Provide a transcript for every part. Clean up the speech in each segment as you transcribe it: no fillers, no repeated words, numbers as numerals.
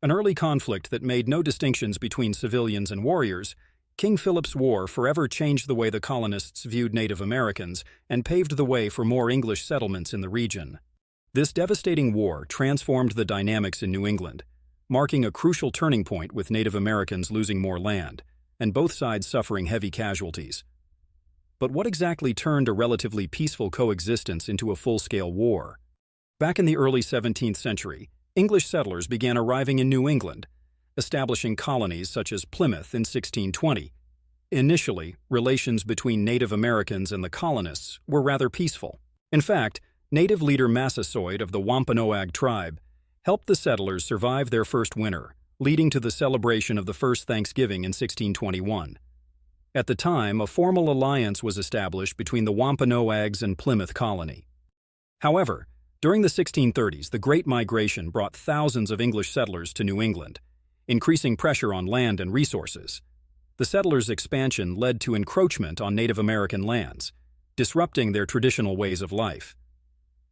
An early conflict that made no distinctions between civilians and warriors, King Philip's War forever changed the way the colonists viewed Native Americans and paved the way for more English settlements in the region. This devastating war transformed the dynamics in New England, marking a crucial turning point with Native Americans losing more land, and both sides suffering heavy casualties. But what exactly turned a relatively peaceful coexistence into a full-scale war? Back in the early 17th century, English settlers began arriving in New England, establishing colonies such as Plymouth in 1620. Initially, relations between Native Americans and the colonists were rather peaceful. In fact, native leader Massasoit of the Wampanoag tribe helped the settlers survive their first winter, leading to the celebration of the first Thanksgiving in 1621. At the time, a formal alliance was established between the Wampanoags and Plymouth colony. However, during the 1630s, the Great Migration brought thousands of English settlers to New England, increasing pressure on land and resources. The settlers' expansion led to encroachment on Native American lands, disrupting their traditional ways of life.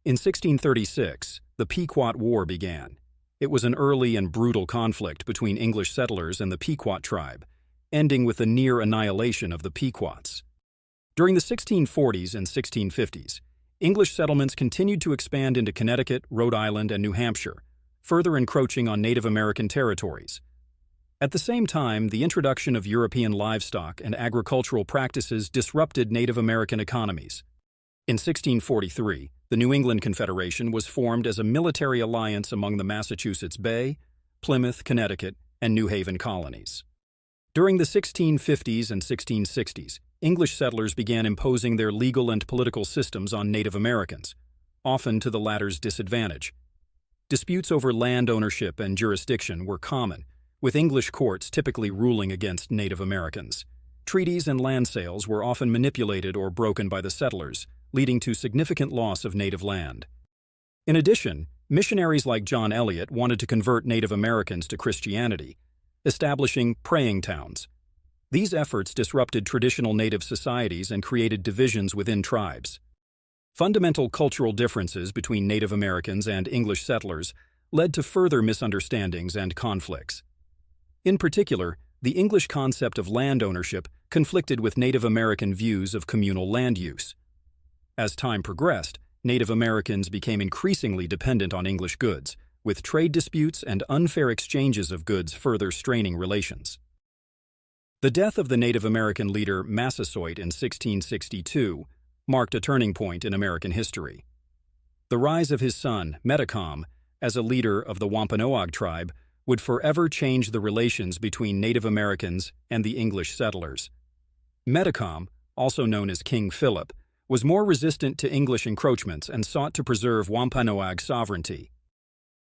In 1636, the Pequot War began. It was an early and brutal conflict between English settlers and the Pequot tribe, ending with the near annihilation of the Pequots. During the 1640s and 1650s, English settlements continued to expand into Connecticut, Rhode Island, and New Hampshire, further encroaching on Native American territories. At the same time, the introduction of European livestock and agricultural practices disrupted Native American economies. In 1643, the New England Confederation was formed as a military alliance among the Massachusetts Bay, Plymouth, Connecticut, and New Haven colonies. During the 1650s and 1660s, English settlers began imposing their legal and political systems on Native Americans, often to the latter's disadvantage. Disputes over land ownership and jurisdiction were common, with English courts typically ruling against Native Americans. Treaties and land sales were often manipulated or broken by the settlers, leading to significant loss of native land. In addition, missionaries like John Eliot wanted to convert Native Americans to Christianity, establishing praying towns. These efforts disrupted traditional Native societies and created divisions within tribes. Fundamental cultural differences between Native Americans and English settlers led to further misunderstandings and conflicts. In particular, the English concept of land ownership conflicted with Native American views of communal land use. As time progressed, Native Americans became increasingly dependent on English goods, with trade disputes and unfair exchanges of goods further straining relations. The death of the Native American leader Massasoit in 1662 marked a turning point in American history. The rise of his son, Metacom, as a leader of the Wampanoag tribe would forever change the relations between Native Americans and the English settlers. Metacom, also known as King Philip, was more resistant to English encroachments and sought to preserve Wampanoag sovereignty.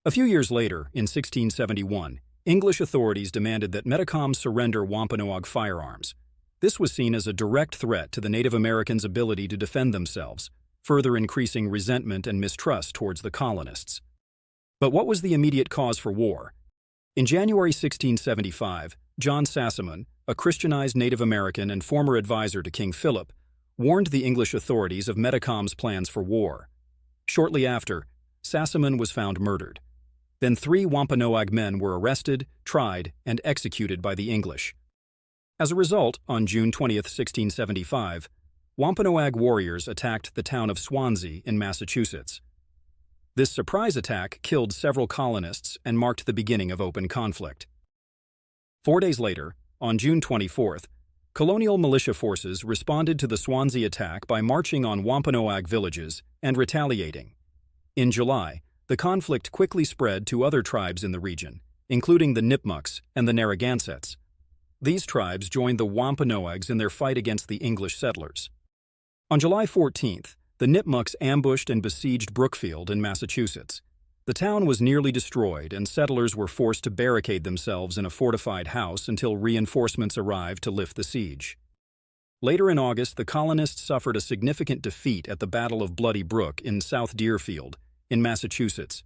A few years later, in 1671, English authorities demanded that Metacom surrender Wampanoag firearms. This was seen as a direct threat to the Native Americans' ability to defend themselves, further increasing resentment and mistrust towards the colonists. But what was the immediate cause for war? In January 1675, John Sassamon, a Christianized Native American and former advisor to King Philip, warned the English authorities of Metacom's plans for war. Shortly after, Sassamon was found murdered. Then 3 Wampanoag men were arrested, tried, and executed by the English. As a result, on June 20, 1675, Wampanoag warriors attacked the town of Swansea in Massachusetts. This surprise attack killed several colonists and marked the beginning of open conflict. 4 days later, on June 24th, colonial militia forces responded to the Swansea attack by marching on Wampanoag villages and retaliating. In July, the conflict quickly spread to other tribes in the region, including the Nipmucs and the Narragansetts. These tribes joined the Wampanoags in their fight against the English settlers. On July 14th, the Nipmucs ambushed and besieged Brookfield in Massachusetts. The town was nearly destroyed, and settlers were forced to barricade themselves in a fortified house until reinforcements arrived to lift the siege. Later in August, the colonists suffered a significant defeat at the Battle of Bloody Brook in South Deerfield, in Massachusetts.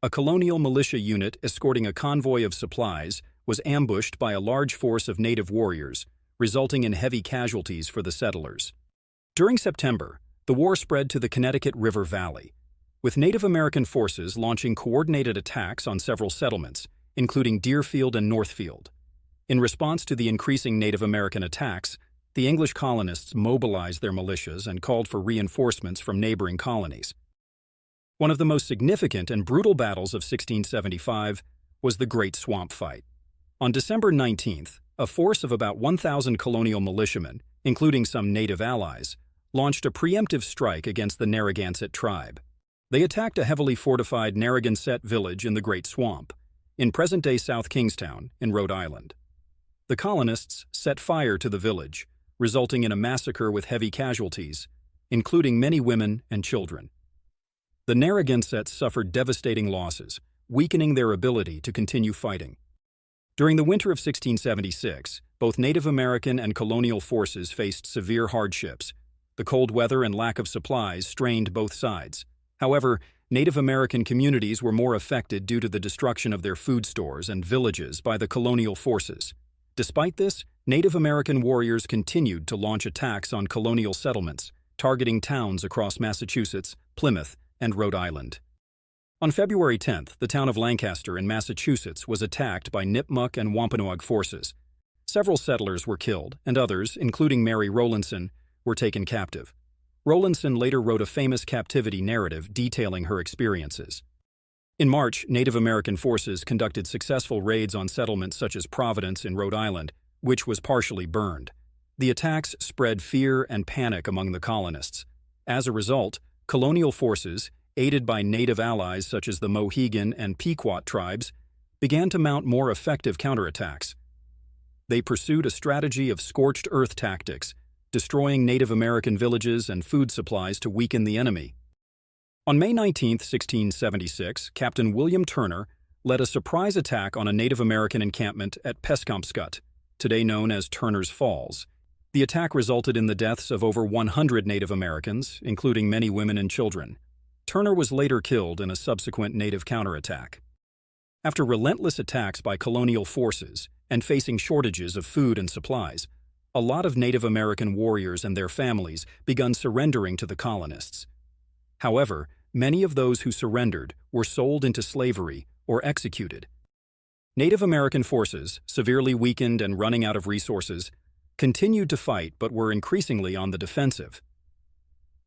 A colonial militia unit escorting a convoy of supplies was ambushed by a large force of native warriors, resulting in heavy casualties for the settlers. During September, the war spread to the Connecticut River Valley, with Native American forces launching coordinated attacks on several settlements, including Deerfield and Northfield. In response to the increasing Native American attacks, the English colonists mobilized their militias and called for reinforcements from neighboring colonies. One of the most significant and brutal battles of 1675 was the Great Swamp Fight. On December 19th, a force of about 1,000 colonial militiamen, including some native allies, launched a preemptive strike against the Narragansett tribe. They attacked a heavily fortified Narragansett village in the Great Swamp, in present-day South Kingstown, in Rhode Island. The colonists set fire to the village, resulting in a massacre with heavy casualties, including many women and children. The Narragansetts suffered devastating losses, weakening their ability to continue fighting. During the winter of 1676, both Native American and colonial forces faced severe hardships. The cold weather and lack of supplies strained both sides. However, Native American communities were more affected due to the destruction of their food stores and villages by the colonial forces. Despite this, Native American warriors continued to launch attacks on colonial settlements, targeting towns across Massachusetts, Plymouth, and Rhode Island. On February 10th, the town of Lancaster in Massachusetts was attacked by Nipmuc and Wampanoag forces. Several settlers were killed, and others, including Mary Rowlandson, were taken captive. Rowlandson later wrote a famous captivity narrative detailing her experiences. In March, Native American forces conducted successful raids on settlements such as Providence in Rhode Island, which was partially burned. The attacks spread fear and panic among the colonists. As a result, colonial forces, aided by native allies such as the Mohegan and Pequot tribes, began to mount more effective counterattacks. They pursued a strategy of scorched earth tactics, destroying Native American villages and food supplies to weaken the enemy. On May 19, 1676, Captain William Turner led a surprise attack on a Native American encampment at Pescompscut, today known as Turner's Falls. The attack resulted in the deaths of over 100 Native Americans, including many women and children. Turner was later killed in a subsequent Native counterattack. After relentless attacks by colonial forces and facing shortages of food and supplies, a lot of Native American warriors and their families began surrendering to the colonists. However, many of those who surrendered were sold into slavery or executed. Native American forces, severely weakened and running out of resources, continued to fight but were increasingly on the defensive.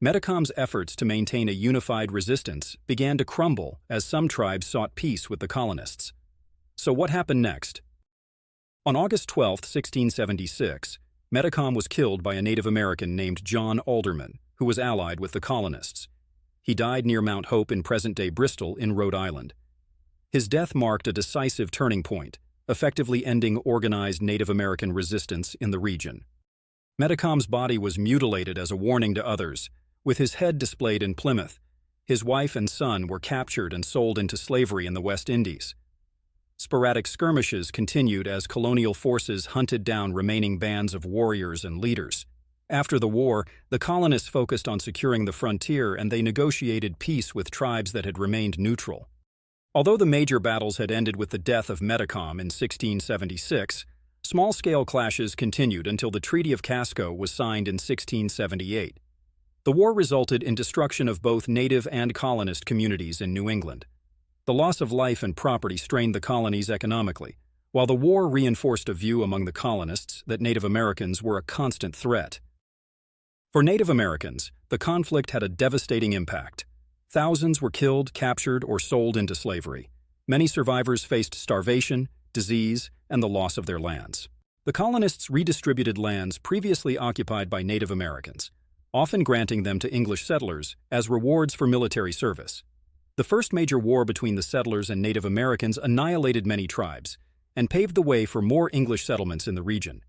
Metacom's efforts to maintain a unified resistance began to crumble as some tribes sought peace with the colonists. So what happened next? On August 12, 1676, Metacom was killed by a Native American named John Alderman, who was allied with the colonists. He died near Mount Hope in present-day Bristol in Rhode Island. His death marked a decisive turning point, effectively ending organized Native American resistance in the region. Metacom's body was mutilated as a warning to others, with his head displayed in Plymouth. His wife and son were captured and sold into slavery in the West Indies. Sporadic skirmishes continued as colonial forces hunted down remaining bands of warriors and leaders. After the war, the colonists focused on securing the frontier and they negotiated peace with tribes that had remained neutral. Although the major battles had ended with the death of Metacom in 1676, small-scale clashes continued until the Treaty of Casco was signed in 1678. The war resulted in destruction of both native and colonist communities in New England. The loss of life and property strained the colonies economically, while the war reinforced a view among the colonists that Native Americans were a constant threat. For Native Americans, the conflict had a devastating impact. Thousands were killed, captured, or sold into slavery. Many survivors faced starvation, disease, and the loss of their lands. The colonists redistributed lands previously occupied by Native Americans, often granting them to English settlers as rewards for military service. The first major war between the settlers and Native Americans annihilated many tribes and paved the way for more English settlements in the region.